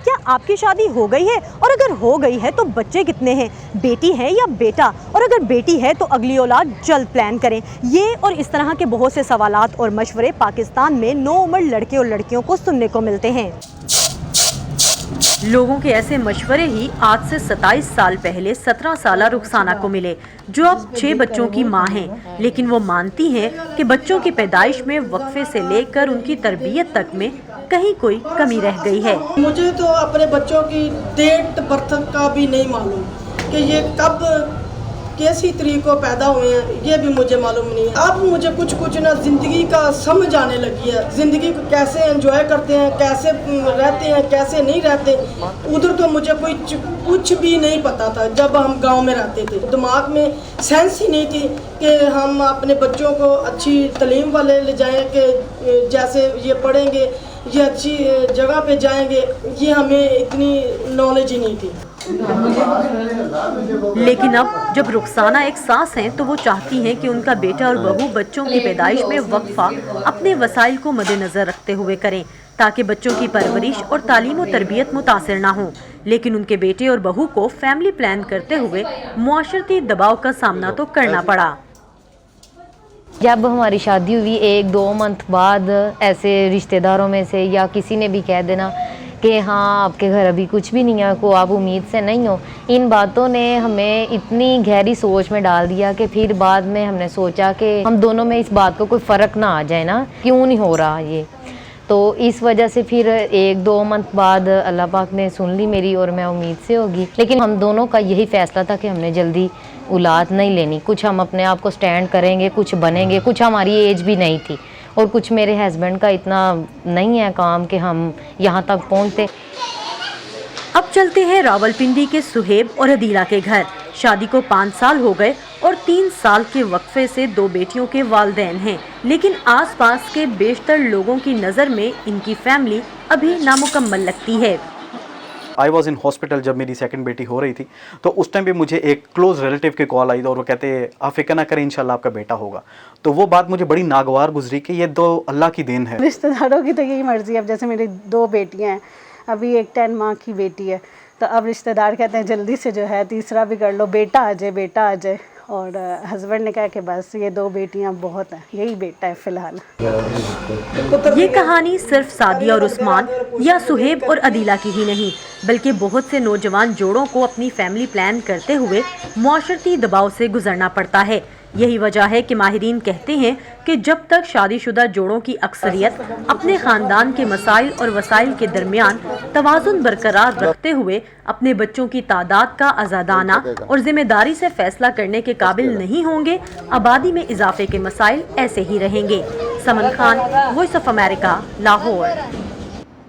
کیا آپ کی شادی ہو گئی ہے؟ اور اگر ہو گئی ہے تو بچے کتنے ہیں؟ بیٹی ہے یا بیٹا؟ اور اگر بیٹی ہے تو اگلی اولاد جلد پلان کریں۔ یہ اور اس طرح کے بہت سے سوالات اور مشورے پاکستان میں نوعمر لڑکے اور لڑکیوں کو سننے کو ملتے ہیں۔ لوگوں کے ایسے مشورے ہی آج سے 27 سال پہلے 17 سالہ رخسانہ کو ملے، جو اب 6 بچوں کی ماں ہیں، لیکن وہ مانتی ہیں کہ بچوں کی پیدائش میں وقفے سے لے کر ان کی تربیت تک میں کہیں کوئی کمی رہ گئی ہے۔ مجھے تو اپنے بچوں کی ڈیٹ برتھ کا بھی نہیں معلوم کہ یہ کب کیسی تاریخ کو پیدا ہوئے ہیں، یہ بھی مجھے معلوم نہیں ہے۔ اب مجھے کچھ نا زندگی کا سمجھ آنے لگی ہے، زندگی کو کیسے انجوائے کرتے ہیں، کیسے رہتے ہیں، کیسے نہیں رہتے۔ ادھر تو مجھے کچھ بھی نہیں پتا تھا جب ہم گاؤں میں رہتے تھے، دماغ میں سینس ہی نہیں تھی کہ ہم اپنے بچوں کو اچھی تعلیم والے لے جائیں، کہ جیسے یہ پڑھیں گے، یہ اچھی جگہ پہ جائیں گے، یہ ہمیں اتنی نالج ہی نہیں تھی۔ لیکن اب جب رخسانہ ایک ساس ہیں تو وہ چاہتی ہیں کہ ان کا بیٹا اور بہو بچوں کی پیدائش میں وقفہ اپنے وسائل کو مد نظر رکھتے ہوئے کریں، تاکہ بچوں کی پرورش اور تعلیم و تربیت متاثر نہ ہوں۔ لیکن ان کے بیٹے اور بہو کو فیملی پلان کرتے ہوئے معاشرتی دباؤ کا سامنا تو کرنا پڑا۔ جب ہماری شادی ہوئی 1-2 منتھ بعد ایسے رشتہ داروں میں سے یا کسی نے بھی کہہ دینا کہ ہاں آپ کے گھر ابھی کچھ بھی نہیں ہے، کو آپ امید سے نہیں ہو، ان باتوں نے ہمیں اتنی گہری سوچ میں ڈال دیا کہ پھر بعد میں ہم نے سوچا کہ ہم دونوں میں اس بات کو کوئی فرق نہ آ جائے نا، کیوں نہیں ہو رہا یہ۔ تو اس وجہ سے پھر 1-2 منتھ بعد اللہ پاک نے سن لی میری، اور میں امید سے ہوگی۔ لیکن ہم دونوں کا یہی فیصلہ تھا کہ ہم نے جلدی اولاد نہیں لینی، کچھ ہم اپنے آپ کو سٹینڈ کریں گے، کچھ بنیں گے، کچھ ہماری ایج بھی نہیں تھی، اور کچھ میرے ہسبینڈ کا اتنا نہیں ہے کام کہ ہم یہاں تک پہنچتے۔ اب چلتے ہیں راولپنڈی کے سہیب اور عدیلہ کے گھر۔ شادی کو 5 سال ہو گئے اور 3 سال کے وقفے سے 2 بیٹیوں کے والدین ہیں، لیکن آس پاس کے بیشتر لوگوں کی نظر میں ان کی فیملی ابھی نامکمل لگتی ہے۔ آئی واز ان ہاسپٹل جب میری سیکنڈ بیٹی ہو رہی تھی، تو اس ٹائم پہ مجھے ایک کلوز ریلیٹیو کی کال آئی تھی، اور وہ کہتے آپ فکر نہ کریں انشاءاللہ آپ کا بیٹا ہوگا۔ تو وہ بات مجھے بڑی ناگوار گزری کہ یہ تو اللہ کی دین ہے۔ رشتہ داروں کی تو یہی مرضی ہے۔ اب جیسے میری 2 بیٹیاں ہیں، ابھی ایک 10 ماہ کی بیٹی ہے، تو اب رشتہ دار کہتے ہیں جلدی سے جو ہے تیسرا بھی کر لو، بیٹا آ جائے، بیٹا آ جائے۔ اور ہسبینڈ نے کہا کہ بس یہ 2 بیٹیاں بہت ہیں، یہی بیٹا ہے فی الحال۔ یہ کہانی صرف سعدیہ اور عثمان یا سہیب اور عدیلہ کی ہی نہیں، بلکہ بہت سے نوجوان جوڑوں کو اپنی فیملی پلان کرتے ہوئے معاشرتی دباؤ سے گزرنا پڑتا ہے۔ یہی وجہ ہے کہ ماہرین کہتے ہیں کہ جب تک شادی شدہ جوڑوں کی اکثریت اپنے خاندان کے مسائل اور وسائل کے درمیان توازن برقرار رکھتے ہوئے اپنے بچوں کی تعداد کا آزادانہ اور ذمہ داری سے فیصلہ کرنے کے قابل نہیں ہوں گے، آبادی میں اضافے کے مسائل ایسے ہی رہیں گے۔ Saman Khan, voice of America, Lahore.